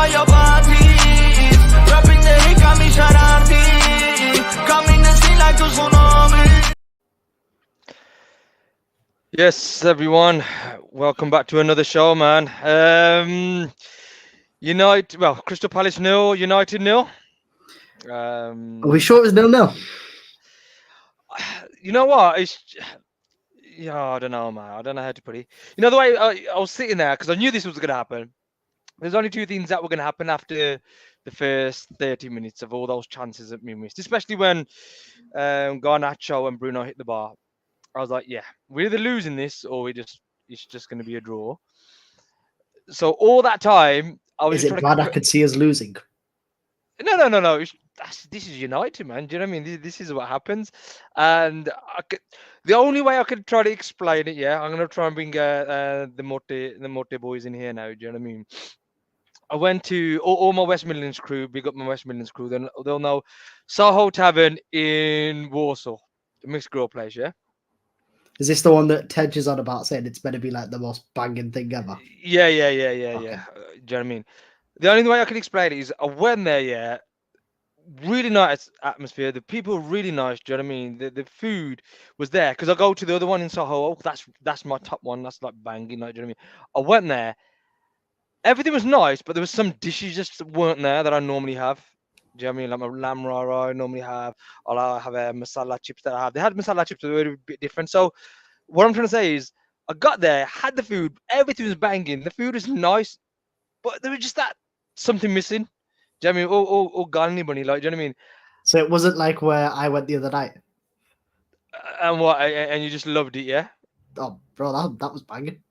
all your parties. Dropping the hit, got me Haraami. Coming to see like a tsunami. Yes, everyone. Welcome back to another show, man. Crystal Palace 0, United 0. Are we sure it was 0-0? You know what? I don't know, man. I don't know how to put it. You know, the way I was sitting there because I knew this was going to happen. There's only two things that were going to happen after the first 30 minutes of all those chances that we missed, especially when Garnacho and Bruno hit the bar. I was like, yeah, we're either losing this or it's just going to be a draw. So all that time, I was Is just it trying bad I could see us losing? No. This is United, man. Do you know what I mean? This is what happens. And the only way I could try to explain it, I'm going to try and bring the Morte boys in here now. Do you know what I mean? I went to all my West Midlands crew, big up my West Midlands crew. Then they'll know Soho Tavern in Warsaw, the mixed grill place, yeah? Is this the one that Tej is on about saying it's better be like the most banging thing ever? Yeah. Okay. Do you know what I mean? The only way I can explain it is I went there, really nice atmosphere. The people were really nice. Do you know what I mean? The food was there because I go to the other one in Soho. Oh, that's my top one. That's like banging. Like, do you know what I mean? I went there. Everything was nice, but there was some dishes just weren't there that I normally have. Do you know what I mean? Like my lamb rara I normally have. I'll have masala chips that I have. They had masala chips that were a bit different. So what I'm trying to say is I got there, had the food, everything was banging. The food was nice, but there was just that something missing. Do you know what I mean? Or Gandhi money, like, do you know what I mean? So it wasn't like where I went the other night. And what? And you just loved it, yeah? Oh, bro, that was banging.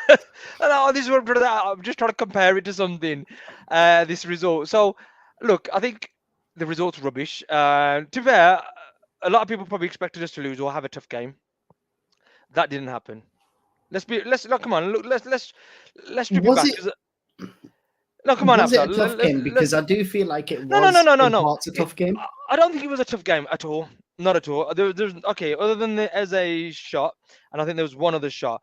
This is what I'm just trying to compare it to something. This result. So, look, I think the result's rubbish. To be fair, a lot of people probably expected us to lose or have a tough game. That didn't happen. Come on. Look, let's strip it back. No, come on, was it Afzal. a tough game? Because I do feel like it was. No. Parts a tough game. I don't think it was a tough game at all. Not at all. There's okay. Other than the Eze shot, and I think there was one other shot.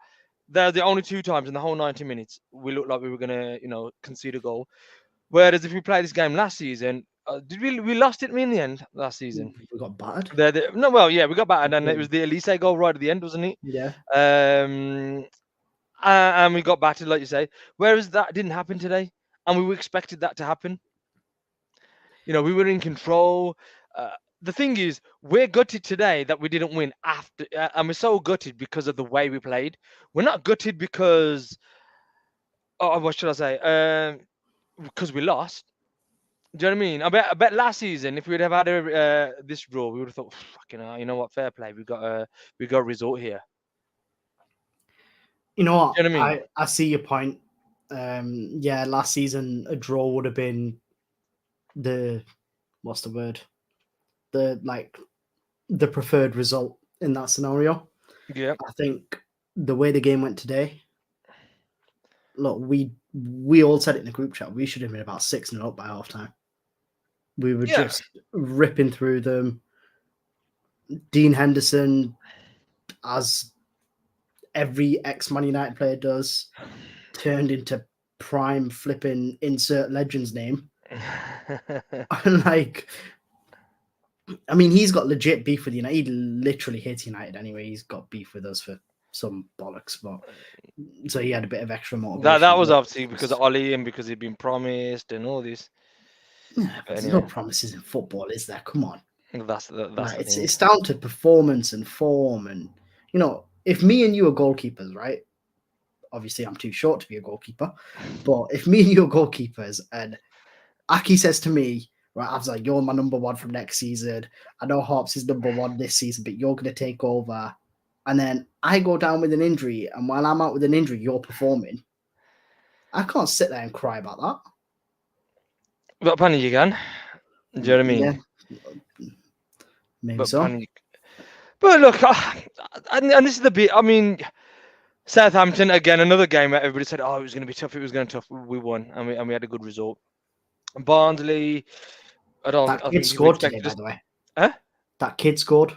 They're the only two times in the whole 90 minutes we looked like we were gonna, concede a goal. Whereas if we played this game last season, did we lost it in the end last season? We got battered. We got battered, and it was the Elise goal right at the end, wasn't it? Yeah. And we got battered, like you say. Whereas that didn't happen today. And we expected that to happen. We were in control. The thing is, we're gutted today that we didn't win after, and we're so gutted because of the way we played. We're not gutted because, what should I say? Because we lost. Do you know what I mean? I bet last season, if we'd have had this draw, we would have thought, fucking hell, you know what? Fair play. We got a result here. You know what? Do you know what I mean? I see your point. Last season a draw would have been the preferred result in that scenario. Yeah. I think the way the game went today, look, we all said it in the group chat, we should have been about 6-0 up by half time. We were just ripping through them. Dean Henderson, as every ex-Man United player does, turned into prime flipping insert legend's name. He's got legit beef with United. He literally hates United anyway. He's got beef with us for some bollocks, so he had a bit of extra motivation. That was obviously because of Ollie and because he'd been promised and all this. Yeah, there's no promises in football, is there? Come on. It's down to performance and form, and if me and you are goalkeepers, right? Obviously, I'm too short to be a goalkeeper, but if me and you are goalkeepers and Aki says to me, right, I was like, you're my number one from next season. I know Harps is number one this season, but you're going to take over. And then I go down with an injury, and while I'm out with an injury, you're performing. I can't sit there and cry about that. But apparently you can. Do you know what I mean? Yeah. Maybe so. But look, and this is the bit, Southampton, again, another game where everybody said, it was going to be tough. It was going to be tough. We won, and we had a good result. Barnsley, That kid scored today, by the way. Huh? That kid scored.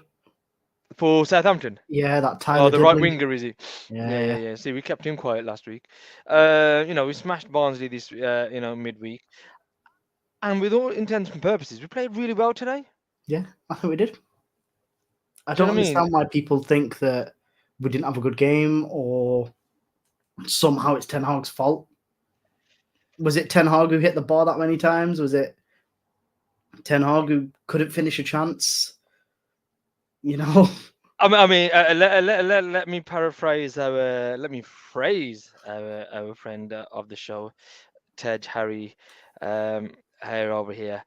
for Southampton. Yeah, that Oh, Tyler the right Dibley. winger, is he? Yeah, yeah. Yeah. See, we kept him quiet last week. We smashed Barnsley this, midweek, and with all intents and purposes, we played really well today. Yeah, I think we did. I Do you don't know what I mean? understand why people think that we didn't have a good game or somehow it's Ten Hag's fault. Was it Ten Hag who hit the bar that many times? Was it Ten Hag who couldn't finish a chance? You know, Let me paraphrase let me phrase our friend of the show, Tej Harry, here over here,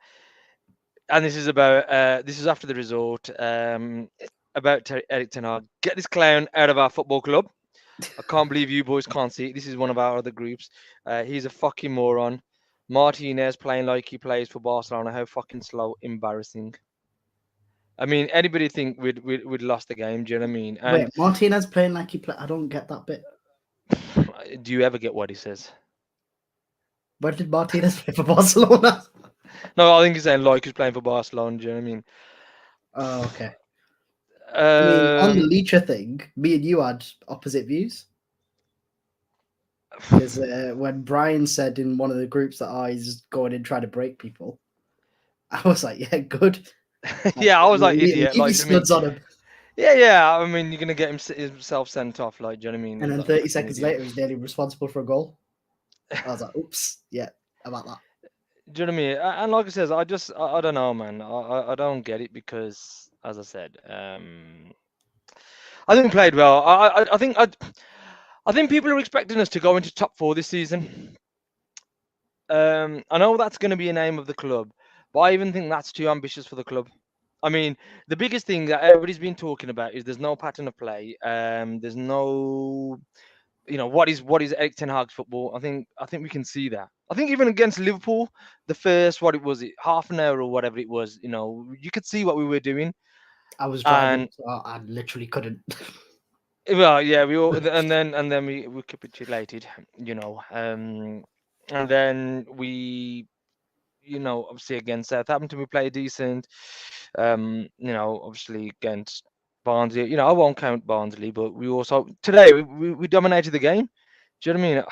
and this is after the result, about Eric Ten Hag. Get this clown out of our football club. I can't believe you boys can't see it. This is one of our other groups. He's a fucking moron. Martinez playing like he plays for Barcelona. How fucking slow, embarrassing. I mean, anybody think we'd lost the game? Do you know what I mean? And wait, Martinez playing like he played. I don't get that bit. do you ever get what he says? Where did Martinez play for Barcelona? No, I think he's saying like he's playing for Barcelona. Do you know what I mean? Oh, okay. I mean, on the Um, Leacher thing, me and you had opposite views. Because when Brian said in one of the groups that he's going and trying to break people, I was like, yeah, good. yeah, I was like Leave idiot. your Like, I mean, studs on him. yeah. I mean, you're gonna get himself sent off. Like, do you know what I mean? And then Like, 30 fucking seconds idiot. later, he's nearly responsible for a goal. I was like, oops, yeah, about that. Do you know what I mean? And like I says, I don't know, man. I don't get it because, as I said, I think we played well. I think people are expecting us to go into top four this season. I know that's going to be a name of the club, but I even think that's too ambitious for the club. I mean, the biggest thing that everybody's been talking about is there's no pattern of play. There's no, what is Eric Ten Hag's football? I think we can see that. I think even against Liverpool, the first half an hour or whatever it was, you could see what we were doing. I was driving, And so I literally couldn't. well, yeah, we all and then we capitulated, and then we, obviously against Southampton we played decent. Obviously against Barnsley, I won't count Barnsley, but we also today we dominated the game. Do you know what I mean?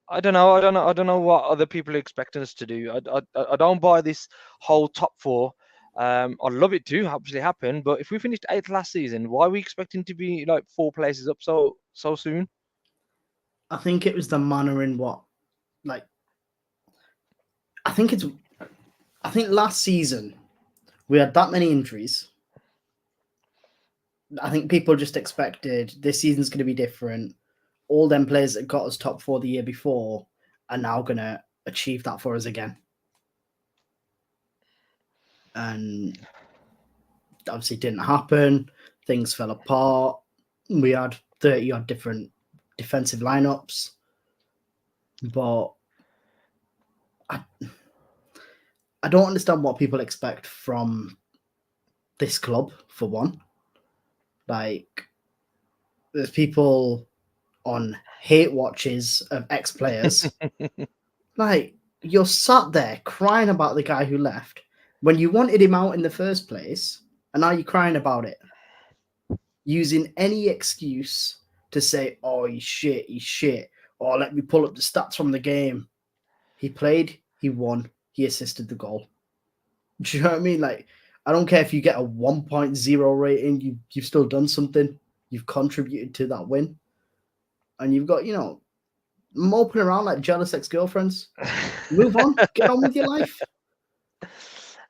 I don't know what other people are expecting us to do. I don't buy this whole top four. I'd love it to actually happen, but if we finished eighth last season, why are we expecting to be like 4 places up so soon? I think it was the manner in what, like, I think last season we had that many injuries. I think people just expected this season's going to be different. All them players that got us top four the year before are now going to achieve that for us again. And obviously it didn't happen. Things fell apart. We had 30 odd different defensive lineups. But I don't understand what people expect from this club, for one. Like, there's people on hate watches of ex-players. Like, you're sat there crying about the guy who left when you wanted him out in the first place, and now you're crying about it. Using any excuse to say, oh, he's shit. Or let me pull up the stats from the game. He played, he won, he assisted the goal. Do you know what I mean? Like, I don't care if you get a 1.0 rating, you've still done something. You've contributed to that win. And you've got, moping around like jealous ex-girlfriends. Move on. Get on with your life.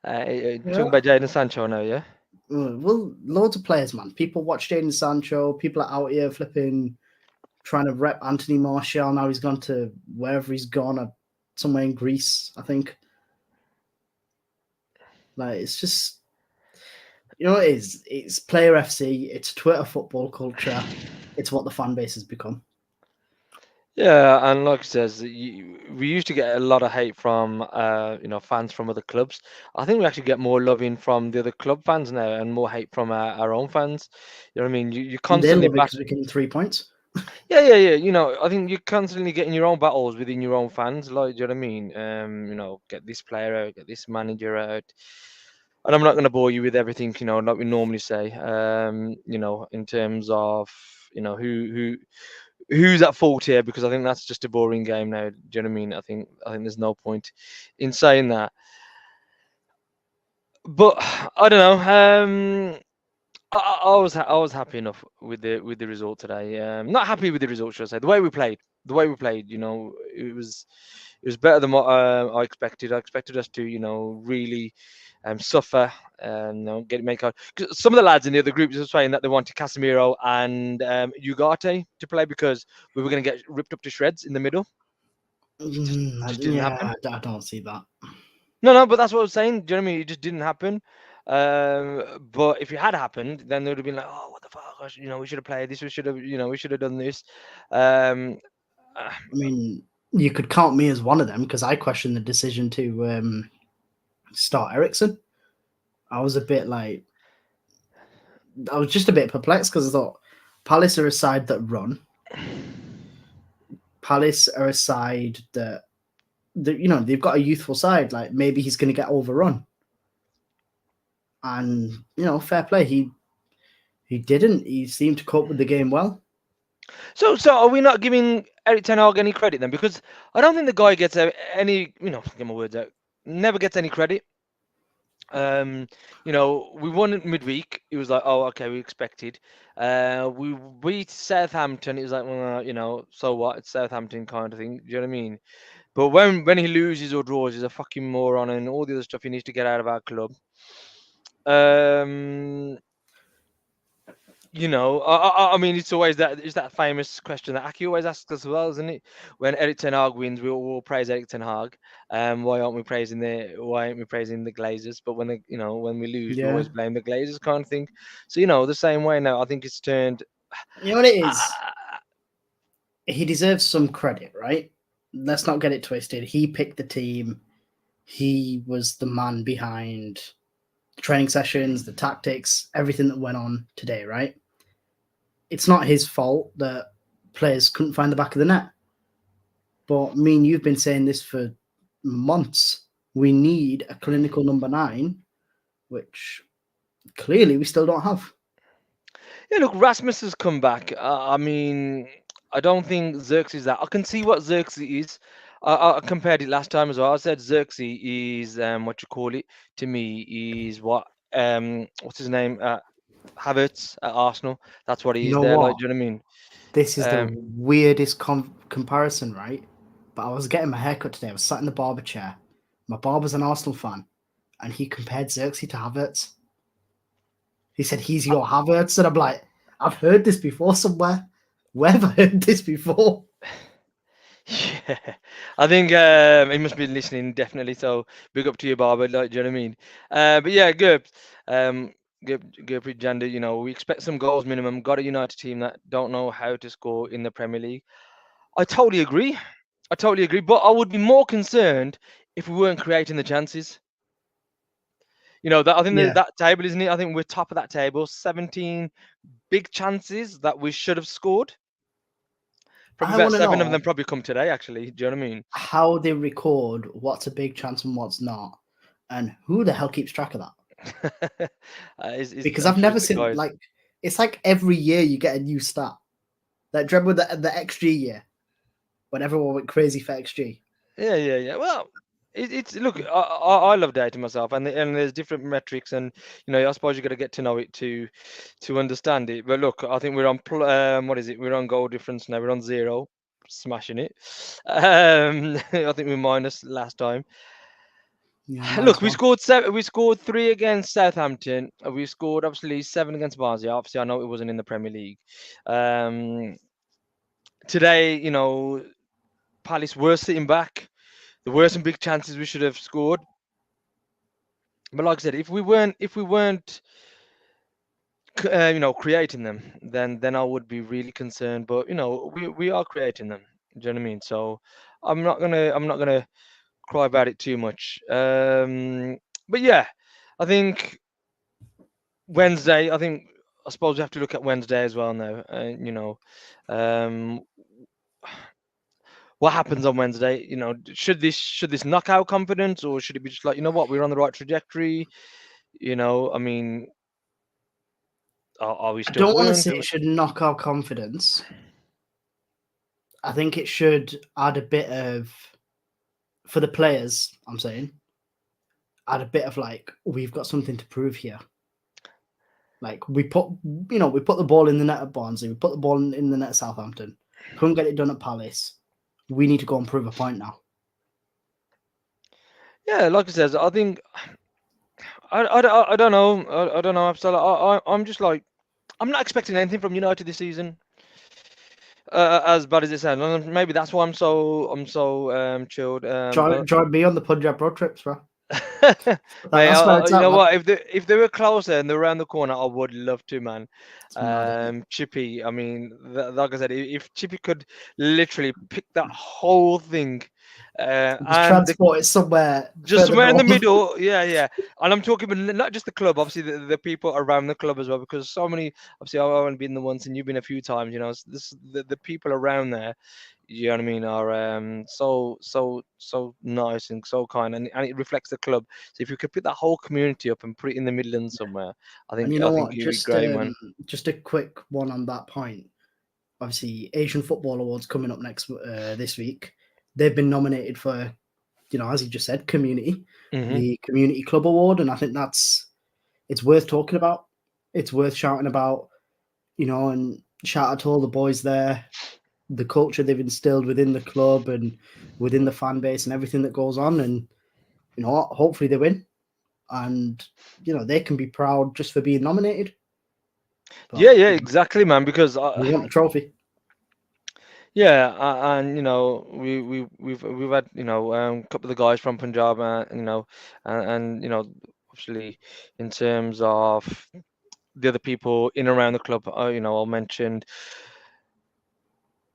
Talking about Jadon Sancho now, yeah? Well, loads of players, man. People watch Jadon Sancho. People are out here flipping, trying to rep Anthony Martial. Now he's gone to wherever he's gone, somewhere in Greece, I think. Like, it's just, it is. It's Player FC. It's Twitter football culture. It's what the fan base has become. Yeah, and like it says, we used to get a lot of hate from fans from other clubs. I think we actually get more loving from the other club fans now, and more hate from our own fans. You know what I mean? You They constantly love it because we're getting 3 points. yeah. I think you're constantly getting your own battles within your own fans. Like, do you know what I mean? Get this player out, get this manager out. and I'm not going to bore you with everything, like we normally say, in terms of, who's at fault here, because I think that's just a boring game now. Do you know what I mean? I think there's no point in saying that. But I don't know. I was happy enough with the result today. Not happy with the result, should I say? The way we played, it was better than what I expected. I expected us to, really suffer and make out. 'Cause some of the lads in the other groups were saying that they wanted Casemiro and Ugarte to play because we were going to get ripped up to shreds in the middle. Just didn't happen. I don't see that. No, but that's what I was saying. Do you know what I mean? It just didn't happen. But if it had happened, then they would have been like, "Oh, what the fuck? We should have played this. We should have done this." Um, uh, I mean, you could count me as one of them because I questioned the decision to start Ericsson. I was just a bit perplexed because I thought Palace are a side that run. Palace are a side that they've got a youthful side. Like maybe he's going to get overrun, and fair play. He didn't. He seemed to cope with the game well. so are we not giving Eric Ten Hag any credit then? Because I don't think the guy gets any. Get my words out. Never gets any credit. We won it midweek. It was like, oh, okay, we expected. We beat Southampton. It was like, well, so what? It's Southampton kind of thing. Do you know what I mean? But when he loses or draws, he's a fucking moron, and all the other stuff he needs to get out of our club. I mean, it's always that famous question that Aki always asks as well, isn't it? When Eric Ten Hag wins, we all praise Eric Ten Hag. Why aren't we praising the Glazers? But when we lose, we always blame the Glazers, kind of thing. So the same way now. I think it's turned. You know what it is? He deserves some credit, right? Let's not get it twisted. He picked the team. He was the man behind the training sessions, the tactics, everything that went on today, right? It's not his fault that players couldn't find the back of the net. But me and you've been saying this for months. We need a clinical number 9, which clearly we still don't have. Yeah, look, Rasmus has come back. I mean, I don't think Xerxes that. I can see what Xerxes is. I compared it last time as well. I said Xerxes is what you call it to me is what's his name? Havertz at Arsenal. That's what he is there. Like, do you know what I mean? This is the weirdest comparison, right? But I was getting my haircut today. I was sat in the barber chair. My barber's an Arsenal fan, and he compared Xerxes to Havertz. He said, he's your Havertz. And I'm like, I've heard this before somewhere. Where have I heard this before? Yeah, I think he must be listening, definitely. So big up to your barber, like, do you know what I mean? But yeah, good. Good, Jander. We expect some goals minimum. Got a United team that don't know how to score in the Premier League. I totally agree. But I would be more concerned if we weren't creating the chances. I think that table, isn't it? I think we're top of that table. 17 big chances that we should have scored. Probably about 7 of them probably come today, actually. Do you know what I mean? How they record what's a big chance and what's not, and who the hell keeps track of that? Because I've never seen it's like every year you get a new stat. Like, remember the XG year when everyone went crazy for XG. Yeah. Well, it's look. I love data myself, and there's different metrics, and I suppose you got to get to know it to understand it. But look, I think we're on what is it? We're on goal difference now. We're on 0, smashing it. I think we're minus last time. Yeah, look, we scored 7. We scored 3 against Southampton. We scored obviously 7 against Barnsley. Obviously, I know it wasn't in the Premier League. Today, Palace were sitting back. There were some big chances we should have scored, but like I said, if we weren't, creating them, then I would be really concerned. But we are creating them. Do you know what I mean? So I'm not gonna cry about it too much. But yeah, I think Wednesday. I suppose we have to look at Wednesday as well now. What happens on Wednesday? Should this knock out confidence, or should it be just like, what, we're on the right trajectory? I mean, are we I still don't want to buoyant? say it should knock our confidence. I think it should add a bit of, for the players, I'm saying, add a bit of like, we've got something to prove here. Like we put the ball in the net at Barnsley, we put the ball in the net at Southampton, couldn't get it done at Palace. We need to go and prove a point now. Yeah, like I said, I think I don't know. I don't know. I'm just like, I'm not expecting anything from United this season. As bad as it sounds, and maybe that's why I'm so chilled. Join me on the Punjab road trips, bro. Mate, That's where it's you at, know man. what? If they were closer and they're around the corner, I would love to, man. It's mad, isn't it? Chippy, I mean, like I said, if Chippy could literally pick that whole thing, Just and transport it somewhere just further somewhere in the north. middle, yeah, yeah. And I'm talking about not just the club, obviously the people around the club as well, because so many, obviously I've only been the once and you've been a few times, the people around there, you know what I mean, are so nice and so kind, and it reflects the club. So if you could put that whole community up and put it in the Midlands somewhere, I And think you I know think what? it'd be great, man. Just a quick one on that point. Obviously, Asian Football Awards coming up this week. They've been nominated for, as you just said, community, Hmm. the Community Club Award, and I think it's worth talking about. It's worth shouting about, and shout out to all the boys there, the culture they've instilled within the club and within the fan base and everything that goes on. And you know what? Hopefully they win, and they can be proud just for being nominated. But Yeah, yeah, exactly, man. Because we want a trophy. yeah, and we've had a couple of the guys from Punjab, and obviously in terms of the other people in and around the club, I mentioned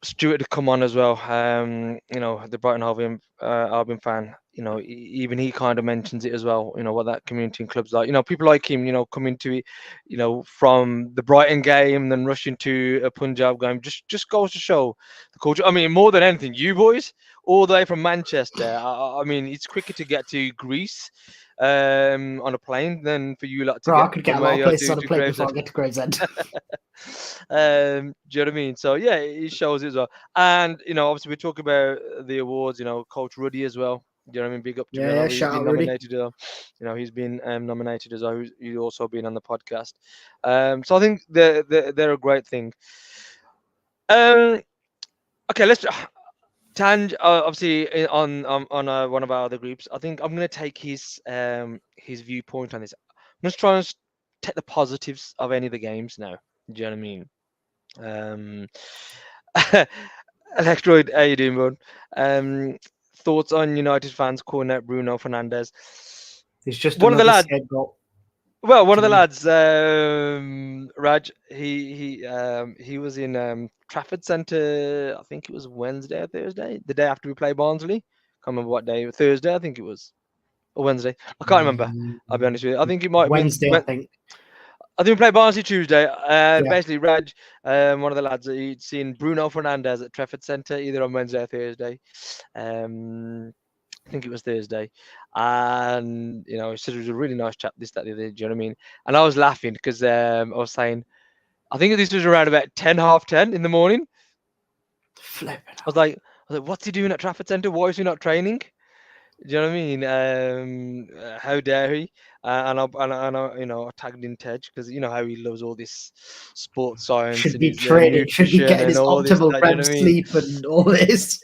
Stuart to come on as well. The Brighton Albion fan. Even he kind of mentions it as well. What that community and clubs like. People like him. Coming to it. From the Brighton game, then rushing to a Punjab game. Just goes to show the culture. I mean, more than anything, you boys, all the way from Manchester. I mean, it's quicker to get to Greece on a plane than for you lot to Bro, I get could get from a where lot of you are places to on a to plate before I Gravesend. get to Gravesend. Do you know what I mean? So yeah, it shows it as well. And obviously we talk about the awards. Coach Ruddy as well. Do you know what I mean? Big up to him. I Yeah, know he's shout been out Rudy. nominated. He's been nominated as well. He's also been on the podcast. So I think they're a great thing. Um, okay, let's. Tanj, obviously on one of our other groups. I think I'm going to take his viewpoint on this. I'm just trying to take the positives of any of the games now. Do you know what I mean? Electroid, how you doing, bud? Thoughts on United fans calling out Bruno Fernandes? It's just One of the another lads. scapegoat. Well, one of the Sorry. lads, Raj, he was in Trafford Centre. I think it was Wednesday or Thursday, the day after we played Barnsley. Can't remember what day. Thursday, I think it was, or Wednesday. I can't remember. I'll be honest with you. I think it might have been. Wednesday, I think. I think we played Barnsley Tuesday. Yeah. Basically, Raj, one of the lads, he'd seen Bruno Fernandes at Trafford Centre either on Wednesday or Thursday. I think it was Thursday, and he said it was a really nice chap. This, that, the other. Do you know what I mean? And I was laughing because I was saying, I think this was around about 10, half 10 in the morning. Flipping. I was like, what's he doing at Trafford Centre? Why is he not training? Do you know what I mean? How dare he? I tagged in Tej because you know how he loves all this sports science Should and be his training, should be nutrition getting and his all this. optimal Do you REM know what I mean? sleep and all this.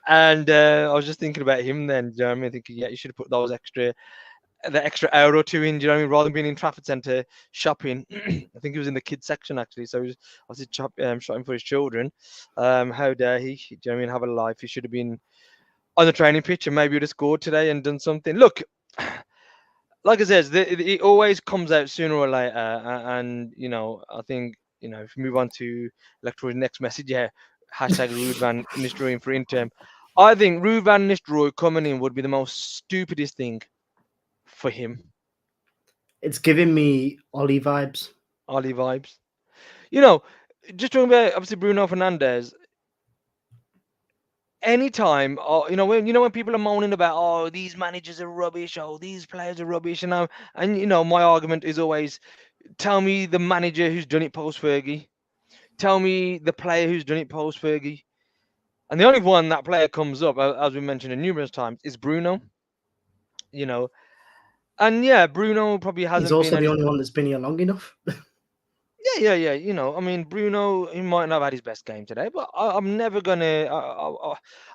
And I was just thinking about him then. Do you know what I mean? Thinking, yeah, you should have put the extra hour or two in. Do you know what I mean? Rather than being in Trafford Centre shopping. I think he was in the kids section actually. So he was obviously shopping for his children. How dare he? Do you know what I mean? Have a life. He should have been on the training pitch and maybe would have scored today and done something. Look, like I said, it always comes out sooner or later. And I think if we move on to Electro's next message, yeah, hashtag Ruud van Nistelrooy for Inter. I think Ruud van Nistelrooy coming in would be the most stupidest thing for him. It's giving me Ollie vibes. Ollie vibes. Just talking about obviously Bruno Fernandes. anytime, when people are moaning about, oh, these managers are rubbish, oh, these players are rubbish, and my argument is always, tell me the manager who's done it post Fergie, tell me the player who's done it post Fergie, and the only one that player comes up, as we mentioned numerous times, is Bruno. You know, and yeah, Bruno probably He's hasn't been also at the his. only one that's been here long enough. Yeah. I mean, Bruno, he might not have had his best game today, but I'm never gonna.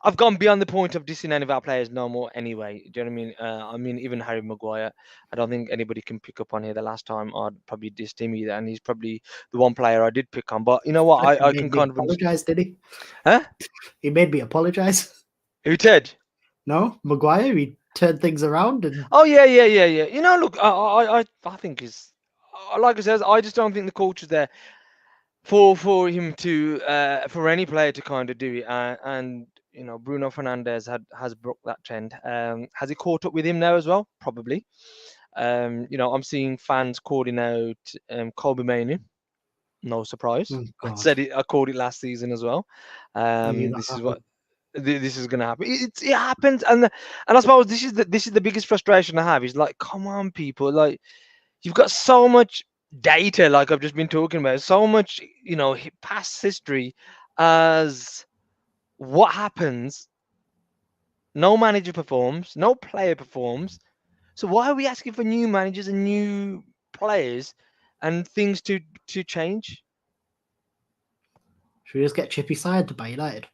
I've gone beyond the point of dissing any of our players no more. Anyway, do you know what I mean? I mean, even Harry Maguire, I don't think anybody can pick up on here. The last time I'd probably dissed him either, and he's probably the one player I did pick on. But you know what? He I can made me kind of apologize, did he? Huh? He made me apologize. Who, Ted? No, Maguire. He turned things around, and Oh yeah. Look, I think he's like I says, I just don't think the coach is there for him to for any player to kind of do it, and Bruno Fernandes has broke that trend. Has he caught up with him now as well? Probably. I'm seeing fans calling out Kobe Mainoo. No surprise. oh I God, said it. I called it last season as well. I knew that This is happened. what this is going to happen. It happens, and I suppose this is the biggest frustration I have. Is like, come on, people, like you've got so much data, like I've just been talking about, so much, past history as what happens. No manager performs, no player performs. So why are we asking for new managers and new players and things to change? Should we just get Chippy Side to buy United?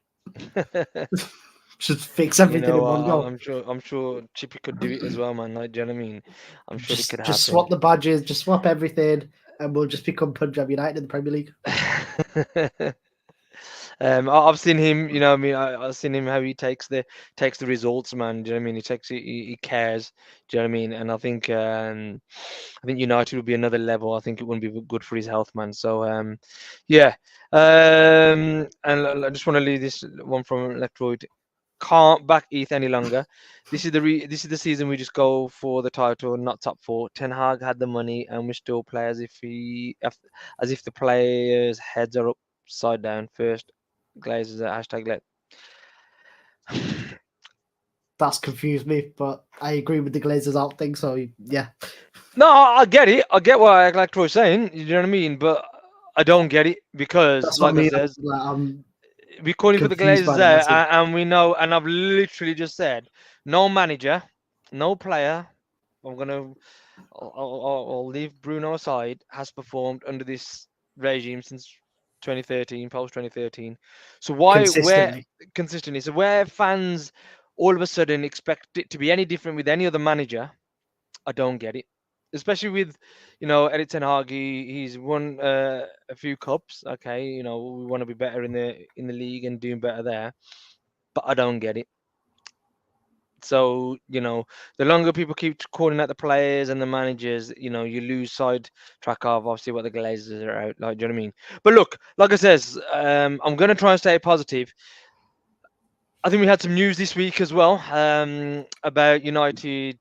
Just fix everything in one go. I'm sure Chippy could do it as well, man. Like, do you know what I mean? I'm sure it could happen. Just swap the badges, just swap everything, and we'll just become Punjab United in the Premier League. I've seen him, I mean, I've seen him how he takes the results, man. Do you know what I mean? He cares. Do you know what I mean? And I think United would be another level. I think it wouldn't be good for his health, man. So yeah. And I just want to leave this one from Electroid. Can't back ETH any longer. This is the season we just go for the title, not top four. Ten Hag had the money, and we still play as if the players' heads are upside down first. Glazers hashtag let. That's confused me, but I agree with the Glazers out thing. So yeah, No, I get it. I get what like Troy's saying. You know what I mean? But I don't get it because, that's what like I I mean. says, I'm we're calling for the confused Glazers by the there, message. and we know. And I've literally just said, no manager, no player. I'll leave Bruno aside. Has performed under this regime since 2013, post 2013. So where Consistently. consistently? So where fans all of a sudden expect it to be any different with any other manager, I don't get it. Especially with, Erik ten Hag, he's won a few cups. Okay, we want to be better in the league and doing better there, but I don't get it. So, the longer people keep calling out the players and the managers, you lose side track of obviously what the Glazers are out. Like, do you know what I mean? But look, like I says, I'm gonna try and stay positive. I think we had some news this week as well, about United,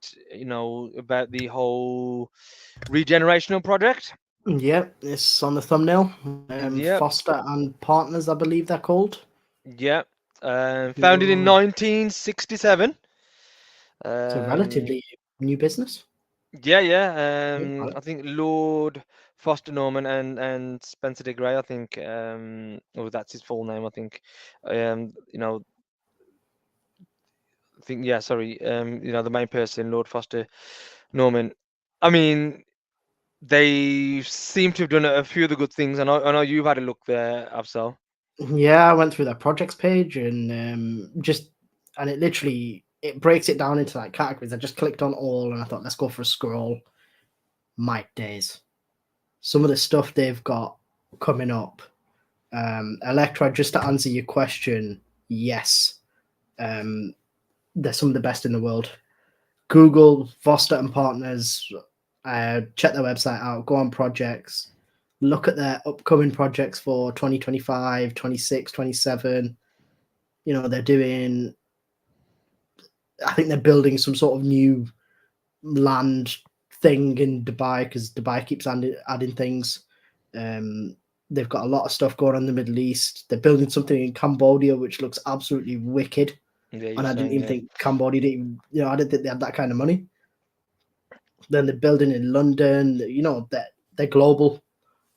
about the whole regenerational project. Yep, it's on the thumbnail. Yep, Foster and Partners, I believe they're called. yep. Founded in 1967. It's a Um, relatively new business. yeah. Yeah. I think Lord Foster Norman and Spencer de Grey. I think, that's his full name. I think, yeah. Sorry. The main person, Lord Foster Norman. I mean, they seem to have done a few of the good things. I know you've had a look there, Afsal. Yeah, I went through their projects page and it literally breaks it down into like categories. I just clicked on all and I thought, let's go for a scroll. My days. Some of the stuff they've got coming up. Electra, just to answer your question, yes. They're some of the best in the world. Google Foster and Partners, check their website out, go on projects, look at their upcoming projects for 2025, 26, 27. They're doing, I think they're building some sort of new land thing in Dubai because Dubai keeps adding things. They've got a lot of stuff going on in the Middle East. They're building something in Cambodia, which looks absolutely wicked. Yeah, And I didn't even yeah. think Cambodia didn't even, I didn't think they had that kind of money. Then they're building in London, they're global.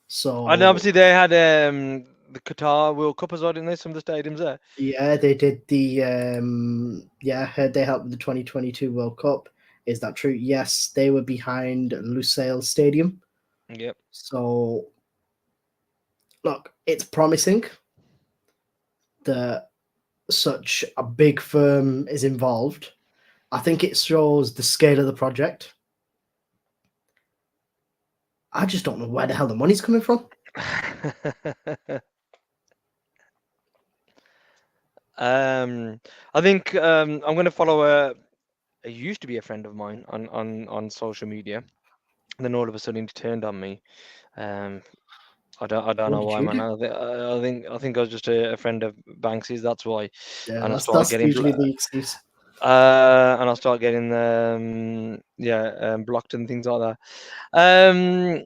So And obviously they had the Qatar World Cup as well, didn't they? Some of the stadiums there. yeah, they did the I heard they helped with the 2022 World Cup. Is that true? Yes, they were behind Lusail Stadium. Yep. So look, it's promising that such a big firm is involved. I think it shows the scale of the project. I just don't know where the hell the money's coming from. I think I'm going to follow it used to be a friend of mine on social media, and then all of a sudden he turned on me. I don't What know did why, you man. do? I think I was just a friend of Banksy's. That's why. Yeah, And I started that's getting usually the excuse. and I started getting blocked and things like that.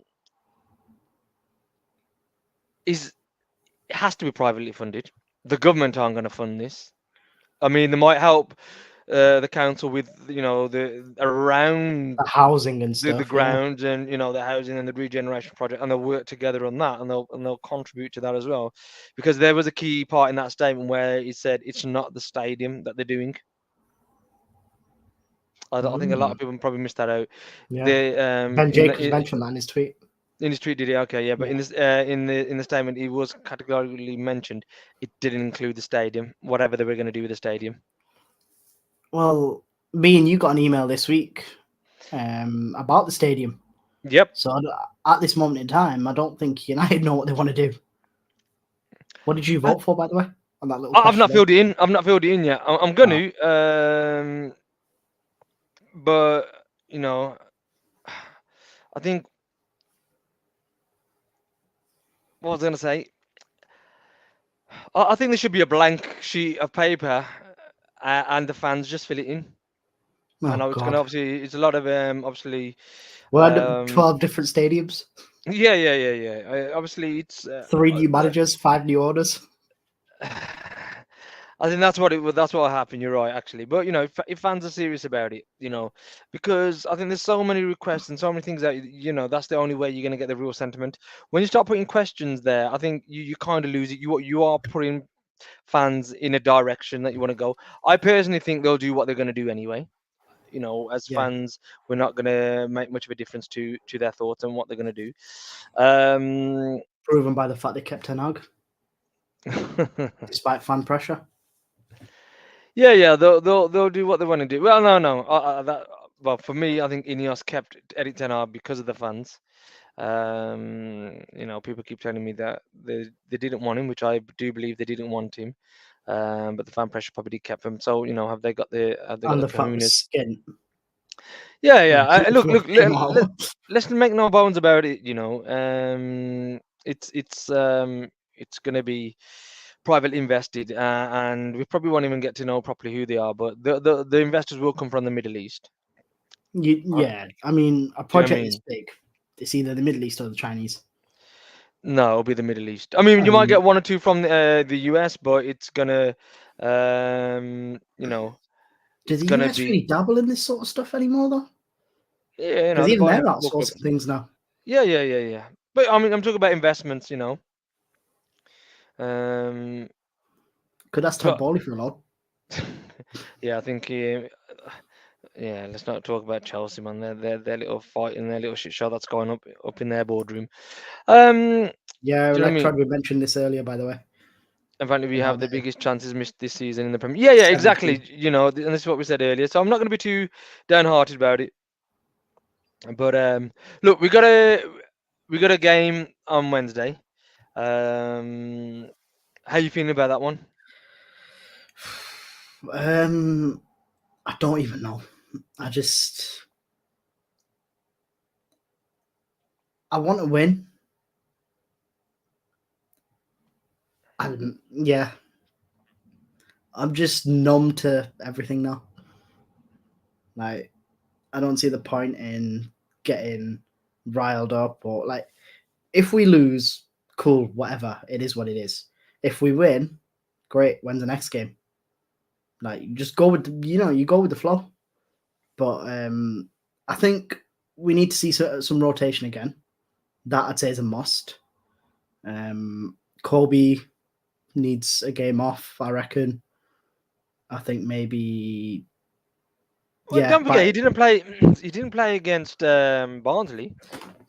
It has to be privately funded. The government aren't going to fund this. I mean, they might help the council with the around The housing and the stuff, yeah. grounds and the housing and the regeneration project, and they'll work together on that, and they'll contribute to that as well, because there was a key part in that statement where he said it's not the stadium that they're doing. I think a lot of people probably missed that out. Yeah. They Ben Jacobs mentioned that in his tweet. in his tweet, did he? Okay, yeah, but Yeah. in this in the statement, it was categorically mentioned it didn't include the stadium, whatever they were going to do with the stadium. Well, me and you got an email this week about the stadium. Yep. So at this moment in time, I don't think United know what they want to do. What did you vote for, by the way, on that little I've not question? filled it in. I've not filled it in yet. I'm going to. But I think what I was going to say. I think there should be a blank sheet of paper, and the fans just fill it in. I Oh know it's going to God. obviously it's a lot of obviously. We'll end up with 12 different stadiums, Yeah. Obviously, it's 3 new managers, 5 new owners. I think that's what that's what happened. You're right, actually. But if fans are serious about it, because I think there's so many requests and so many things that that's the only way you're going to get the real sentiment. When you start putting questions there, I think you kind of lose it. You are putting fans in a direction that you want to go. I personally think they'll do what they're going to do anyway. As Yeah. fans, we're not going to make much of a difference to their thoughts and what they're going to do. Proven by the fact they kept Ten Hag, despite fan pressure. Yeah, they'll do what they want to do. Well, no. Well, for me, I think Ineos kept Eric Ten Hag because of the fans. People keep telling me that they didn't want him, which I do believe they didn't want him. But the fan pressure probably kept him. So have they got the And the fact kahunas? was skin. Yeah. Look. Let's make no bones about it. It's gonna be privately invested, and we probably won't even get to know properly who they are. But the investors will come from the Middle East. Yeah, I mean, a Do you know what I project mean? is big. It's either the Middle East or the Chinese. No, it'll be the Middle East. I mean, you might get one or two from the US, but it's gonna, Does it's the gonna US be really dabble in this sort of stuff anymore, though? yeah, Because they're even buying they're a football club. outsourcing things now. Yeah. But I mean, I'm talking about investments. Um, Could ask Todd but Bowley for a lot. yeah, I think yeah. Let's not talk about Chelsea, man. Their little fight and their little shit show that's going up in their boardroom. Yeah, Do you know what I mean? we mentioned this earlier, by the way. Apparently, we have About the it. biggest chances missed this season in the Premier. Yeah, 17. exactly. And this is what we said earlier. So I'm not going to be too downhearted about it. But look, we got a game on Wednesday. How you feeling about that one? I don't even know. I want to win. Yeah. I'm just numb to everything now. Like, I don't see the point in getting riled up or if we lose, cool, whatever. It is what it is. If we win, great. When's the next game? Like, you just go with you go with the flow. But I think we need to see some rotation again. That I'd say is a must. Kobe needs a game off, I reckon. I think maybe. Well, don't forget he didn't play. He didn't play against Barnsley.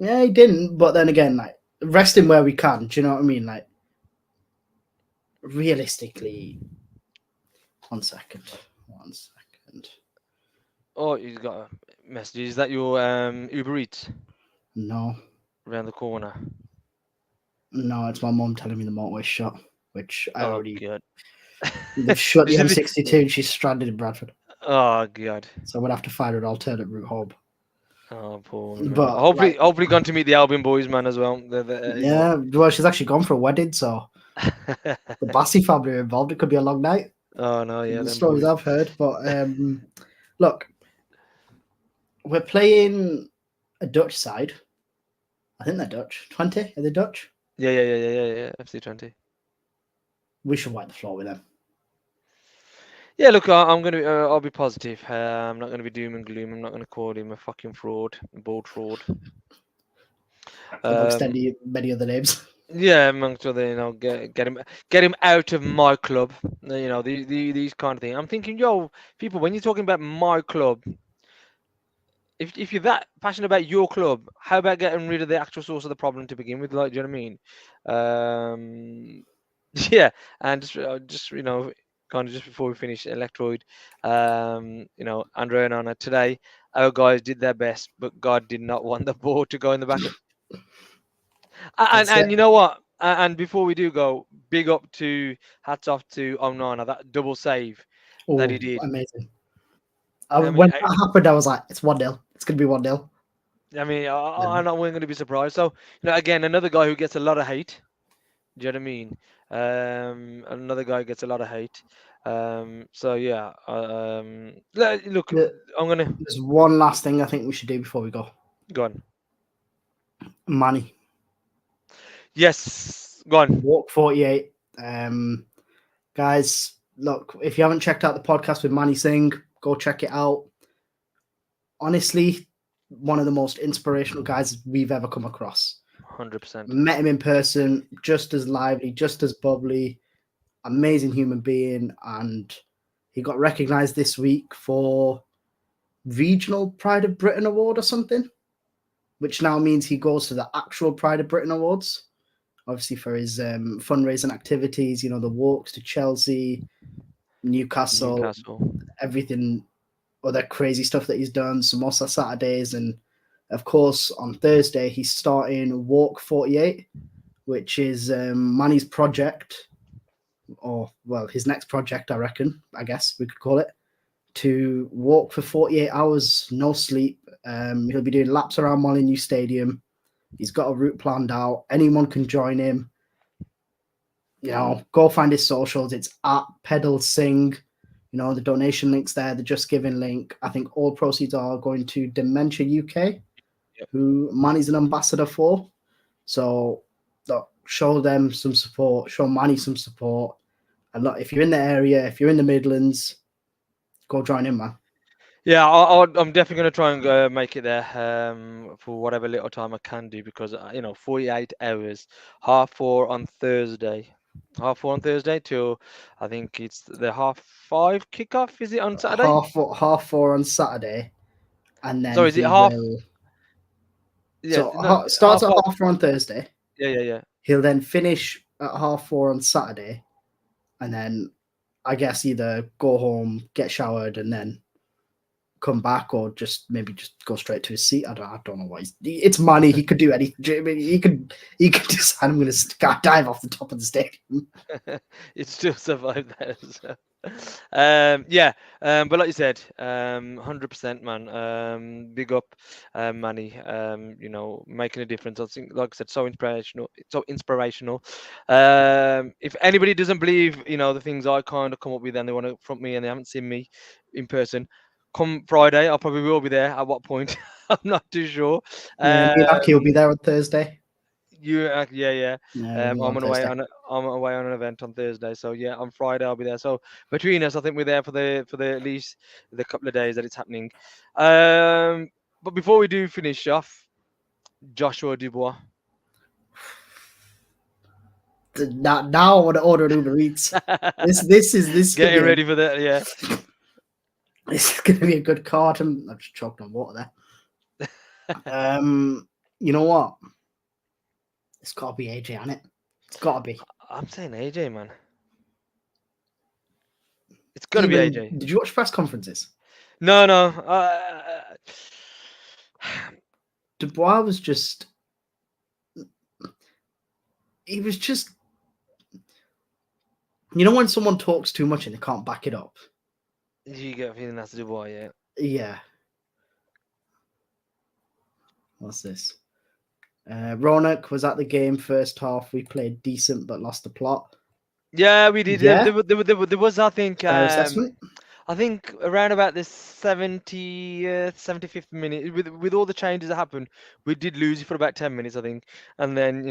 Yeah, he didn't. But then again, like, rest him where we can. Do you know what I mean? Like, realistically, 1 second. 1 second. Oh, he's got a message. Is that your Uber Eats No, around the corner? no, it's my mum telling me the motorway's shut, which I already. God. They've shut the Is it M62 and she's stranded in Bradford. Oh God. So I'm gonna have to find an alternate route home. Oh, poor man. But hopefully gone to meet the Albion boys, man, as well. Yeah, well, she's actually gone for a wedding, so the Bassi family are involved. It could be a long night. Oh no, yeah. The stories I've heard, but look, we're playing a Dutch side. I think they're Dutch. 20? Are they Dutch? Yeah. FC20. We should wipe the floor with them. Yeah, look, I'm gonna. I'll be positive. I'm not gonna be doom and gloom. I'm not gonna call him a fucking fraud, bold fraud. Amongst many other names. Yeah, amongst other, get him out of my club. These kind of things. I'm thinking, people, when you're talking about my club, if you're that passionate about your club, how about getting rid of the actual source of the problem to begin with? Like, do you know what I mean? Yeah, and just kind of just before we finish Electroid, Andre and Anna, today our guys did their best, but God did not want the ball to go in the back. And you know what? And before we do go, hats off to Onana, that double save that he did. Amazing. When that happened, I was like, it's 1-0. It's going to be 1-0. I mean, I'm not going to be surprised. So, again, another guy who gets a lot of hate. Do you know what I mean? Another guy gets a lot of hate. So yeah. Look, I'm gonna. There's one last thing I think we should do before we go. Go on. Manny. Yes. Go on. Walk 48. Guys, look, if you haven't checked out the podcast with Manny Singh, go check it out. Honestly, one of the most inspirational guys we've ever come across. 100%. Met him in person, just as lively, just as bubbly, amazing human being, and he got recognised this week for Regional Pride of Britain Award or something, which now means he goes to the actual Pride of Britain Awards, obviously for his fundraising activities, the walks to Chelsea, Newcastle, everything, other crazy stuff that he's done, Samosa Saturdays, and of course, on Thursday, he's starting Walk 48, which is Manny's project, or, well, his next project, I guess we could call it, to walk for 48 hours, no sleep. He'll be doing laps around Molineux Stadium. He's got a route planned out. Anyone can join him. Go find his socials. It's at Pedal Sing. The donation link's there, the Just Giving link. I think all proceeds are going to Dementia UK. Who Manny's an ambassador for. So look, show them some support, show Manny some support. And look, if you're in the area, if you're in the Midlands, go join him, man. Yeah, I'm definitely going to try and make it there for whatever little time I can do, because 48 hours, 4:30 on Thursday. 4:30 till I think it's the 5:30 kickoff. Is it on Saturday? 4:30 on Saturday, and then is it half? Yeah, so starts at 4:30 on Thursday. Yeah. He'll then finish at 4:30 on Saturday, and then I guess either go home, get showered, and then come back, or maybe just go straight to his seat. I don't know what it's Manny. He could do anything. I mean, he could decide, I'm going to dive off the top of the stadium. It still survived that as well. But like you said, 100%, man. Big up, Manny. Making a difference. I think, like I said, so inspirational. If anybody doesn't believe, the things I kind of come up with, and they want to front me, and they haven't seen me in person, come Friday, I probably will be there. At what point? I'm not too sure. Aki will be there on Thursday. Yeah. Yeah, I'm on away Thursday. I'm away on an event on Thursday. So yeah, on Friday I'll be there. So between us, I think we're there for the at least the couple of days that it's happening. But before we do finish off, Joshua Dubois. Now I want to order an Uber Eats. This is gonna Getting be ready for that, yeah. this is gonna be a good card. I've just choked on water there. You know what? It's got to be AJ, on it. It's got to be. I'm saying AJ, man. It's got to be AJ. Did you watch press conferences? No. Dubois was just. He was just. You know when someone talks too much and they can't back it up? You get a feeling that's Dubois, yeah. Yeah. What's this? Ronak was at the game first half. We played decent but lost the plot. Yeah, we did. Yeah. There was, I think, Assessment? I think around about the 75th minute, with all the changes that happened, we did lose it for about 10 minutes, I think, and then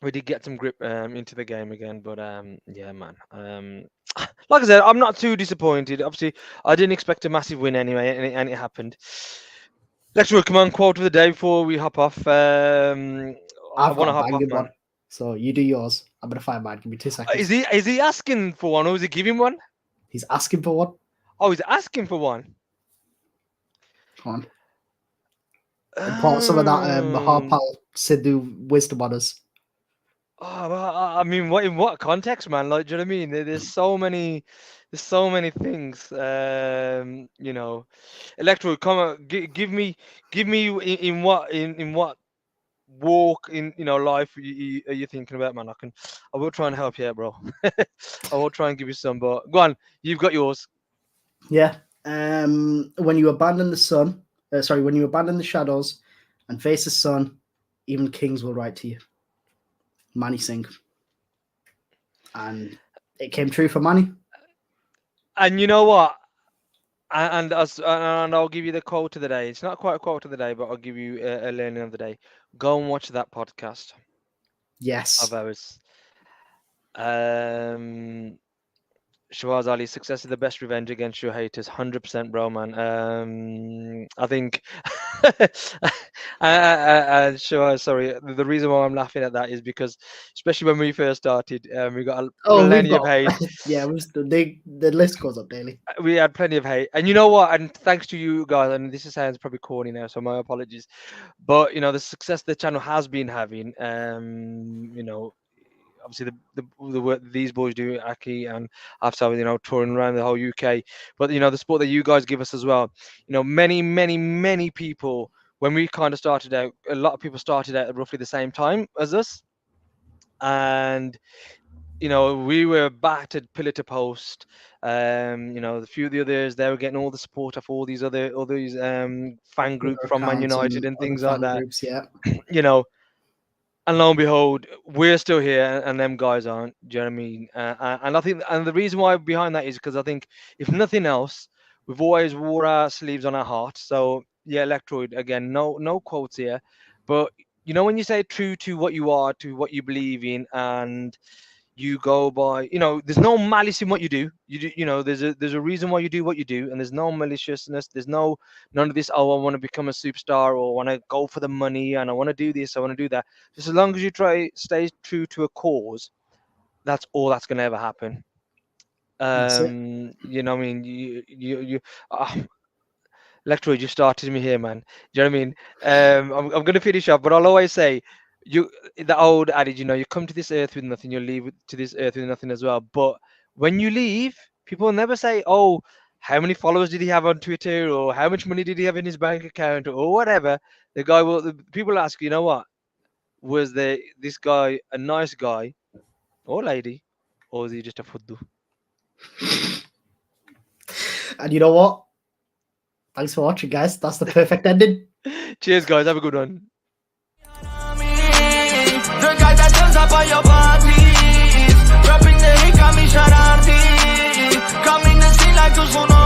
we did get some grip into the game again. But yeah, man. Like I said, I'm not too disappointed. Obviously, I didn't expect a massive win anyway, and it happened. Let's come on, quote of the day before we hop off. I want to hop off, man. One. So you do yours. I'm gonna find mine. Give me 2 seconds. Is he asking for one, or is he giving one? He's asking for one. Oh, he's asking for one. Come on. Impart some of that Harpal Sidhu wisdom on us. Oh, I mean, in what context, man? Like, do you know what I mean? There's so many things. Electro, come on, give me in what walk in life are you thinking about, man? I will try and help you out, bro. I will try and give you some, but go on, you've got yours. Yeah. When you abandon the sun, when you abandon the shadows and face the sun, even kings will write to you. Mani Singh. And it came true for Mani. And you know what? And I'll give you the quote of the day. It's not quite a quote of the day, but I'll give you a learning of the day. Go and watch that podcast. Yes. Of ours. Shawaz Ali, success is the best revenge against your haters. 100%, bro, man. I think. Shawaz, sorry. The reason why I'm laughing at that is because, especially when we first started, we got plenty of hate. Yeah, the list goes up daily. We had plenty of hate, and you know what? And thanks to you guys, and this sounds probably corny now, so my apologies. But the success the channel has been having, obviously the work these boys do, Aki and Afsar, touring around the whole UK, but the support that you guys give us as well. Many people, when we kind of started out, a lot of people started out at roughly the same time as us, and we were battered pillar to post. The few of the others, they were getting all the support of all these fan groups from Man United and things like that. Groups, yeah. And lo and behold, we're still here, and them guys aren't. Do you know what I mean? And I think, and the reason why behind that is because I think, if nothing else, we've always wore our sleeves on our heart. So yeah, Electroid, again, no quotes here, but when you say true to what you are, to what you believe in, and you go by, there's no malice in what you do. There's a reason why you do what you do, and there's no maliciousness. There's none of this. Oh, I want to become a superstar, or I want to go for the money, and I want to do this, I want to do that. Just as long as you stay true to a cause, that's all that's going to ever happen. You know what I mean? You Electroid, you started me here, man. Do you know what I mean? I'm going to finish up, but I'll always say, the old adage, you come to this earth with nothing, you'll leave to this earth with nothing as well. But when you leave, people never say, oh, how many followers did he have on Twitter, or how much money did he have in his bank account, or whatever. People ask, you know what, was this guy a nice guy or lady, or was he just a fuddu? And you know what? Thanks for watching, guys. That's the perfect ending. Cheers, guys. Have a good one. The guy that turns up on your party, dropping the hit, got me Haraami. Coming to see like tu suno.